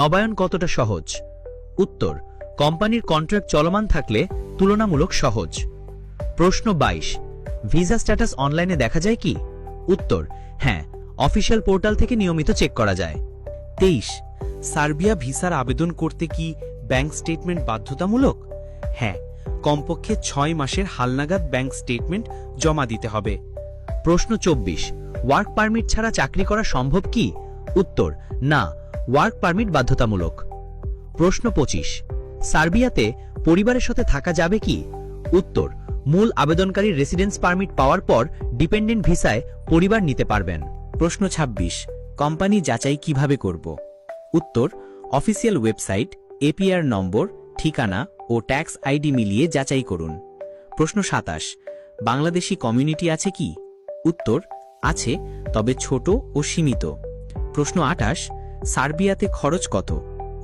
নবায়ন কতটা সহজ? উত্তর, কোম্পানির কন্ট্রাক্ট চলমান থাকলে তুলনামূলক সহজ। প্রশ্ন 22, ভিসা স্ট্যাটাস অনলাইনে দেখা যায় কি? উত্তর, হ্যাঁ, অফিসিয়াল পোর্টাল থেকে নিয়মিত চেক করা যায়। 23, সার্বিয়া ভিসার আবেদন করতে কি ব্যাংক স্টেটমেন্ট বাধ্যতামূলক? হ্যাঁ, কমপক্ষে 6 মাসের হালনাগাদ ব্যাংক স্টেটমেন্ট জমা দিতে হবে। প্রশ্ন 24, ওয়ার্ক পারমিট ছাড়া চাকরি করা সম্ভব কি? উত্তর, না, ওয়ার্ক পারমিট বাধ্যতামূলক। প্রশ্ন 25, সার্বিয়াতে পরিবারের সাথে থাকা যাবে কি? উত্তর, মূল আবেদনকারী রেসিডেন্স পারমিট পাওয়ার পর ডিপেন্ডেন্ট ভিসায় পরিবার নিতে পারবেন। প্রশ্ন 26, কোম্পানি যাচাই কিভাবে করব? উত্তর, অফিসিয়াল ওয়েবসাইট, এপিআর নম্বর, ঠিকানা ও ট্যাক্স আইডি মিলিয়ে যাচাই করুন। প্রশ্ন 27, বাংলাদেশি কমিউনিটি আছে কি? উত্তর, আছে, তবে ছোট ও সীমিত। প্রশ্ন 28, সার্বিয়াতে খরচ কত?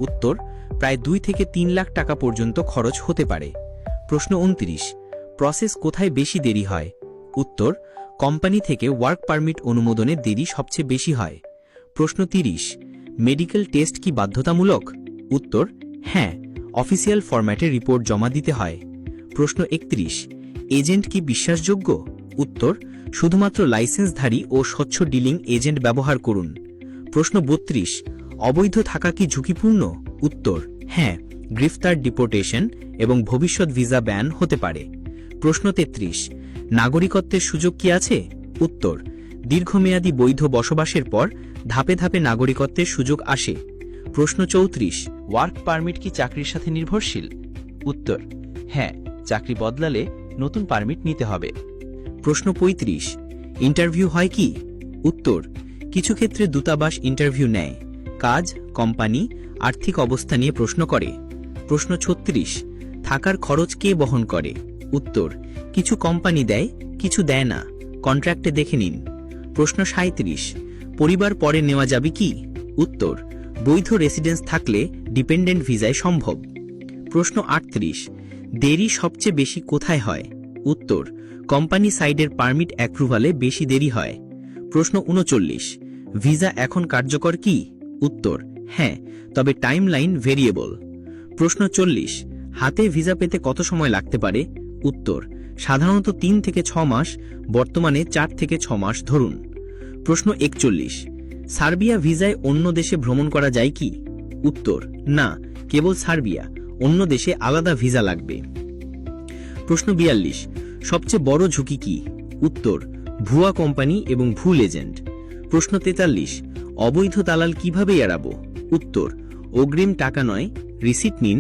উত্তর, প্রায় 2 থেকে 3 লাখ টাকা পর্যন্ত খরচ হতে পারে। প্রশ্ন 29, প্রসেস কোথায় বেশি দেরি হয়? উত্তর, কোম্পানি থেকে ওয়ার্ক পারমিট অনুমোদনে দেরি সবচেয়ে বেশি হয়। প্রশ্ন 30, মেডিকেল টেস্ট কি বাধ্যতামূলক? উত্তর, হ্যাঁ, অফিসিয়াল ফরম্যাটে রিপোর্ট জমা দিতে হয়। প্রশ্ন 31, এজেন্ট কি বিশ্বাসযোগ্য? উত্তর, শুধুমাত্র লাইসেন্সধারী ও স্বচ্ছ ডিলিং এজেন্ট ব্যবহার করুন। প্রশ্ন 32, অবৈধ থাকা কি ঝুঁকিপূর্ণ? উত্তর, হ্যাঁ, গ্রেফতার, ডিপোর্টেশন এবং ভবিষ্যৎ ভিসা ব্যান হতে পারে। প্রশ্ন 33, নাগরিকত্বের সুযোগ কি আছে? উত্তর, দীর্ঘমেয়াদী বৈধ বসবাসের পর ধাপে ধাপে নাগরিকত্বের সুযোগ আসে। প্রশ্ন 34, ওয়ার্ক পারমিট কি চাকরির সাথে নির্ভরশীল? উত্তর, হ্যাঁ, চাকরি বদলালে নতুন পারমিট নিতে হবে। প্রশ্ন 35, ইন্টারভিউ হয় কি? উত্তর, কিছু ক্ষেত্রে দূতাবাস ইন্টারভিউ নেয়। কাজ, কোম্পানি, আর্থিক অবস্থা নিয়ে প্রশ্ন করে। প্রশ্ন 36, থাকার খরচ কে বহন করে? উত্তর, কিছু কোম্পানি দেয়, কিছু দেয় না, কন্ট্রাক্টে দেখে নিন। প্রশ্ন 37, পরিবার পরে নেওয়া যাবে কি? উত্তর, বৈধ রেসিডেন্স থাকলে ডিপেন্ডেন্ট ভিসায় সম্ভব। প্রশ্ন 38, দেরি সবচেয়ে বেশি কোথায় হয়? উত্তর, কোম্পানি সাইডের পারমিট অ্যাপ্রুভালে বেশি দেরি হয়। প্রশ্ন 39, ভিসা এখন কার্যকর কি? উত্তর, হ্যাঁ, তবে টাইমলাইন ভেরিয়েবল। প্রশ্ন 40, হাতে ভিসা পেতে কত সময় লাগতে পারে? উত্তর, সাধারণত 3 থেকে 6 মাস, বর্তমানে 4 থেকে 6 মাস ধরুন। প্রশ্ন 41, সার্বিয়া ভিসায় অন্য দেশে ভ্রমণ করা যায় কি? উত্তর, না, কেবল সার্বিয়া, অন্য দেশে আলাদা ভিসা লাগবে। প্রশ্ন 42, সবচেয়ে বড় ঝুঁকি কি? উত্তর, ভুয়া কোম্পানি এবং ভুল এজেন্ট। প্রশ্ন 43, অবৈধ দালাল কিভাবে এড়াবো? উত্তর, অগ্রিম টাকা নয়, রিসিট নিন,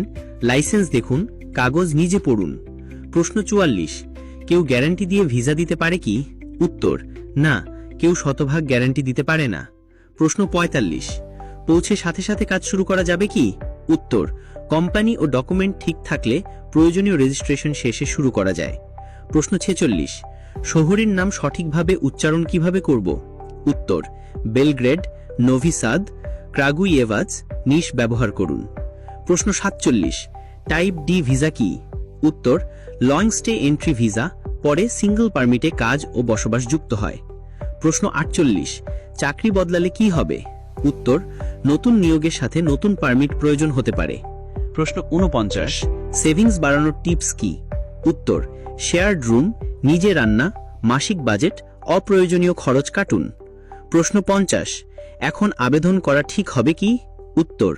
লাইসেন্স দেখুন, কাগজ নিজে পড়ুন। প্রশ্ন 44, কেউ গ্যারান্টি দিয়ে ভিসা দিতে পারে কি? উত্তর, না, কেউ শতভাগ গ্যারান্টি দিতে পারে না। প্রশ্ন 45, পৌঁছে সাথে সাথে কাজ শুরু করা যাবে কি? উত্তর, কোম্পানি ও ডকুমেন্ট ঠিক থাকলে প্রয়োজনীয় রেজিস্ট্রেশন শেষে শুরু করা যায়। প্রশ্ন 46, শহরের নাম সঠিকভাবে উচ্চারণ কিভাবে করব? উত্তর, বেলগ্রেড, নোভি সাদ, ক্রাগুইয়েভাজ, নিশ ব্যবহার করুন। প্রশ্ন 47, টাইপ ডি ভিসা কি? উত্তর, লং স্টে এন্ট্রি ভিসা, পরে সিঙ্গল পারমিটে কাজ ও বসবাস যুক্ত হয়। প্রশ্ন 48, চাকরি বদলালে কি হবে? উত্তর, নতুন নিয়োগের সাথে নতুন পারমিট প্রয়োজন হতে পারে। প্রশ্ন 49, সেভিংস বাড়ানোর টিপস কি? উত্তর, শেয়ার্ড রুম, নিজে রান্না, মাসিক বাজেট, অপ্রয়োজনীয় খরচ কাটুন। প্রশ্ন 50, এখন আবেদন করা ঠিক হবে কি? উত্তর,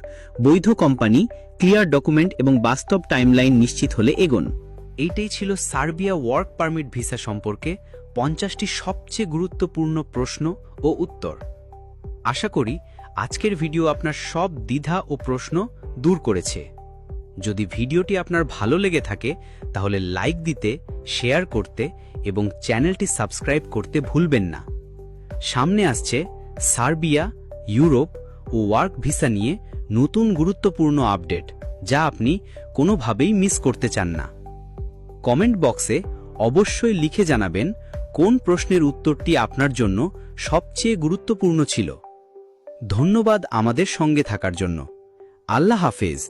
বৈধ কোম্পানি, ক্লিয়ার ডকুমেন্ট এবং বাস্তব টাইমলাইন নিশ্চিত হলে এগোন। এইটাই ছিল সার্বিয়া ওয়ার্ক পারমিট ভিসা সম্পর্কে 50টি সবচেয়ে গুরুত্বপূর্ণ প্রশ্ন ও উত্তর। আশা করি আজকের ভিডিও আপনার সব দ্বিধা ও প্রশ্ন দূর করেছে। যদি ভিডিওটি আপনার ভালো লেগে থাকে তাহলে লাইক দিতে, শেয়ার করতে এবং চ্যানেলটি সাবস্ক্রাইব করতে ভুলবেন না। সামনে আসছে সার্বিয়া, ইউরোপ ও ওয়ার্ক ভিসা নিয়ে নতুন গুরুত্বপূর্ণ আপডেট, যা আপনি কোনোভাবেই মিস করতে চান না। কমেন্ট বক্সে অবশ্যই লিখে জানাবেন কোন প্রশ্নের উত্তরটি আপনার জন্য সবচেয়ে গুরুত্বপূর্ণ ছিল। ধন্যবাদ আমাদের সঙ্গে থাকার জন্য। আল্লাহ হাফেজ।